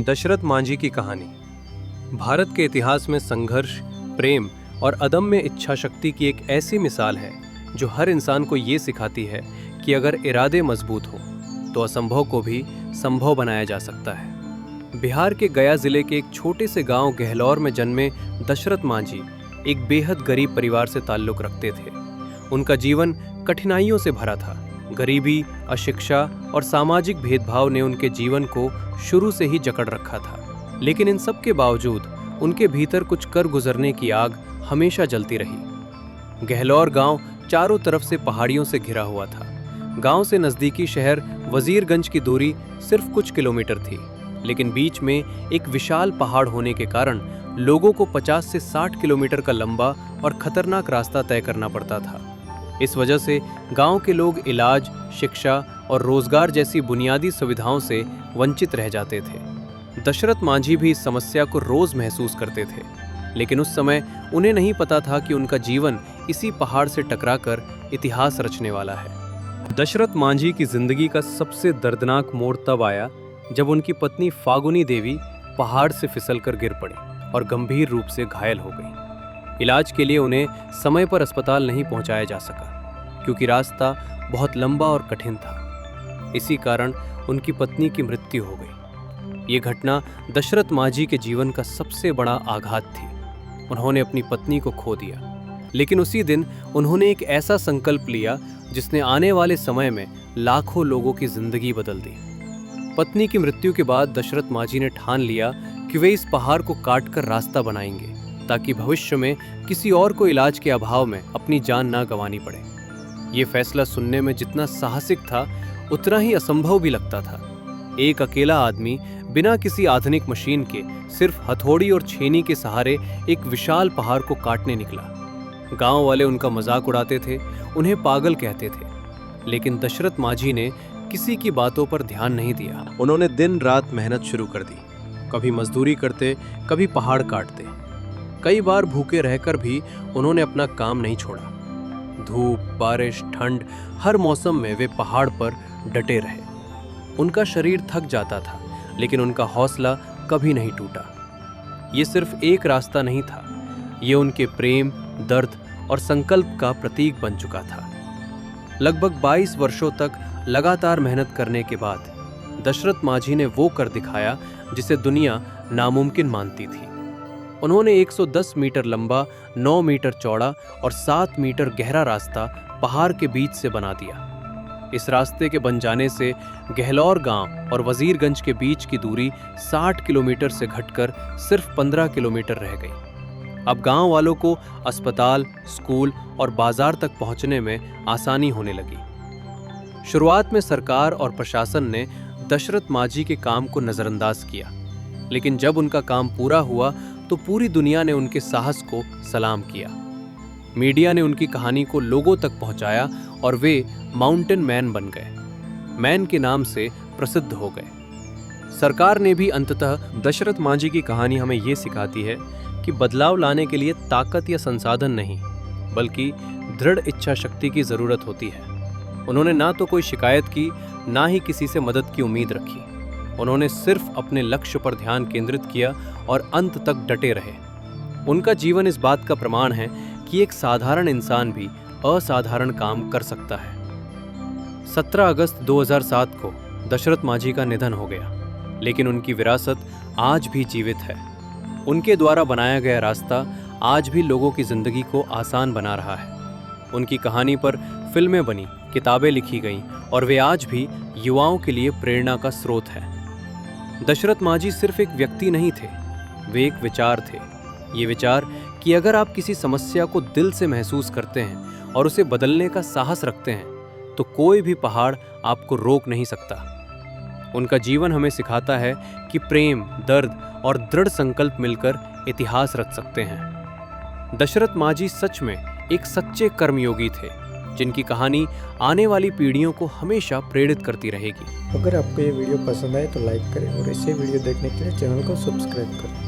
दशरथ मांझी की कहानी भारत के इतिहास में संघर्ष, प्रेम और अदम्य इच्छा शक्ति की एक ऐसी मिसाल है जो हर इंसान को ये सिखाती है कि अगर इरादे मजबूत हो तो असंभव को भी संभव बनाया जा सकता है। बिहार के गया जिले के एक छोटे से गांव गहलौर में जन्मे दशरथ मांझी एक बेहद गरीब परिवार से ताल्लुक रखते थे। उनका जीवन कठिनाइयों से भरा था। गरीबी, अशिक्षा और सामाजिक भेदभाव ने उनके जीवन को शुरू से ही जकड़ रखा था, लेकिन इन सब के बावजूद उनके भीतर कुछ कर गुजरने की आग हमेशा जलती रही। गहलौर गांव चारों तरफ से पहाड़ियों से घिरा हुआ था। गांव से नजदीकी शहर वजीरगंज की दूरी सिर्फ कुछ किलोमीटर थी, लेकिन बीच में एक विशाल पहाड़ होने के कारण लोगों को 50 से 60 किलोमीटर का लंबा और खतरनाक रास्ता तय करना पड़ता था। इस वजह से गांव के लोग इलाज, शिक्षा और रोजगार जैसी बुनियादी सुविधाओं से वंचित रह जाते थे। दशरथ मांझी भी इस समस्या को रोज महसूस करते थे, लेकिन उस समय उन्हें नहीं पता था कि उनका जीवन इसी पहाड़ से टकराकर इतिहास रचने वाला है। दशरथ मांझी की जिंदगी का सबसे दर्दनाक मोड़ तब आया जब उनकी पत्नी फागुनी देवी पहाड़ से फिसलकर गिर पड़ी और गंभीर रूप से घायल हो गई। इलाज के लिए उन्हें समय पर अस्पताल नहीं पहुंचाया जा सका क्योंकि रास्ता बहुत लंबा और कठिन था। इसी कारण उनकी पत्नी की मृत्यु हो गई। ये घटना दशरथ मांझी के जीवन का सबसे बड़ा आघात थी। उन्होंने अपनी पत्नी को खो दिया, लेकिन उसी दिन उन्होंने एक ऐसा संकल्प लिया जिसने आने वाले समय में लाखों लोगों की जिंदगी बदल दी। पत्नी की मृत्यु के बाद दशरथ मांझी ने ठान लिया कि वे इस पहाड़ को काटकर रास्ता बनाएंगे ताकि भविष्य में किसी और को इलाज के अभाव में अपनी जान ना गंवानी पड़े। ये फैसला सुनने में जितना साहसिक था उतना ही असंभव भी लगता था। एक अकेला आदमी बिना किसी आधुनिक मशीन के सिर्फ हथौड़ी और छेनी के सहारे एक विशाल पहाड़ को काटने निकला। गांव वाले उनका मजाक उड़ाते थे, उन्हें पागल कहते थे, लेकिन दशरथ मांझी ने किसी की बातों पर ध्यान नहीं दिया। उन्होंने दिन रात मेहनत शुरू कर दी। कभी मजदूरी करते, कभी पहाड़ काटते। कई बार भूखे रहकर भी उन्होंने अपना काम नहीं छोड़ा। धूप, बारिश, ठंड, हर मौसम में वे पहाड़ पर डटे रहे। उनका शरीर थक जाता था, लेकिन उनका हौसला कभी नहीं टूटा। ये सिर्फ एक रास्ता नहीं था, ये उनके प्रेम, दर्द और संकल्प का प्रतीक बन चुका था। लगभग 22 वर्षों तक लगातार मेहनत करने के बाद दशरथ मांझी ने वो कर दिखाया जिसे दुनिया नामुमकिन मानती थी। उन्होंने 110 मीटर लंबा, 9 मीटर चौड़ा और 7 मीटर गहरा रास्ता पहाड़ के बीच से बना दिया। इस रास्ते के बन जाने से गहलौर गांव और वजीरगंज के बीच की दूरी 60 किलोमीटर से घटकर सिर्फ 15 किलोमीटर रह गई। अब गांव वालों को अस्पताल, स्कूल और बाजार तक पहुंचने में आसानी होने लगी। शुरुआत में सरकार और प्रशासन ने दशरथ मांझी के काम को नजरअंदाज किया, लेकिन जब उनका काम पूरा हुआ तो पूरी दुनिया ने उनके साहस को सलाम किया। मीडिया ने उनकी कहानी को लोगों तक पहुंचाया और वे माउंटेन मैन बन गए, मैन के नाम से प्रसिद्ध हो गए। सरकार ने भी अंततः दशरथ मांझी की कहानी हमें ये सिखाती है कि बदलाव लाने के लिए ताकत या संसाधन नहीं, बल्कि दृढ़ इच्छा शक्ति की जरूरत होती है। उन्होंने ना तो कोई शिकायत की, ना ही किसी से मदद की उम्मीद रखी। उन्होंने सिर्फ अपने लक्ष्य पर ध्यान केंद्रित किया और अंत तक डटे रहे। उनका जीवन इस बात का प्रमाण है कि एक साधारण इंसान भी असाधारण काम कर सकता है। 17 अगस्त 2007 को दशरथ मांझी का निधन हो गया, लेकिन उनकी विरासत आज भी जीवित है। उनके द्वारा बनाया गया रास्ता आज भी लोगों की जिंदगी को आसान बना रहा है। उनकी कहानी पर फिल्में बनी, किताबें लिखी गईं और वे आज भी युवाओं के लिए प्रेरणा का स्रोत है। दशरथ मांझी सिर्फ एक व्यक्ति नहीं थे, वे एक विचार थे। ये विचार कि अगर आप किसी समस्या को दिल से महसूस करते हैं और उसे बदलने का साहस रखते हैं, तो कोई भी पहाड़ आपको रोक नहीं सकता। उनका जीवन हमें सिखाता है कि प्रेम, दर्द और दृढ़ संकल्प मिलकर इतिहास रच सकते हैं। दशरथ मांझी सच में एक सच्चे कर्मयोगी थे, जिनकी कहानी आने वाली पीढ़ियों को हमेशा प्रेरित करती रहेगी। अगर आपको ये वीडियो पसंद आए तो लाइक करें और ऐसे वीडियो देखने के लिए चैनल को सब्सक्राइब करें।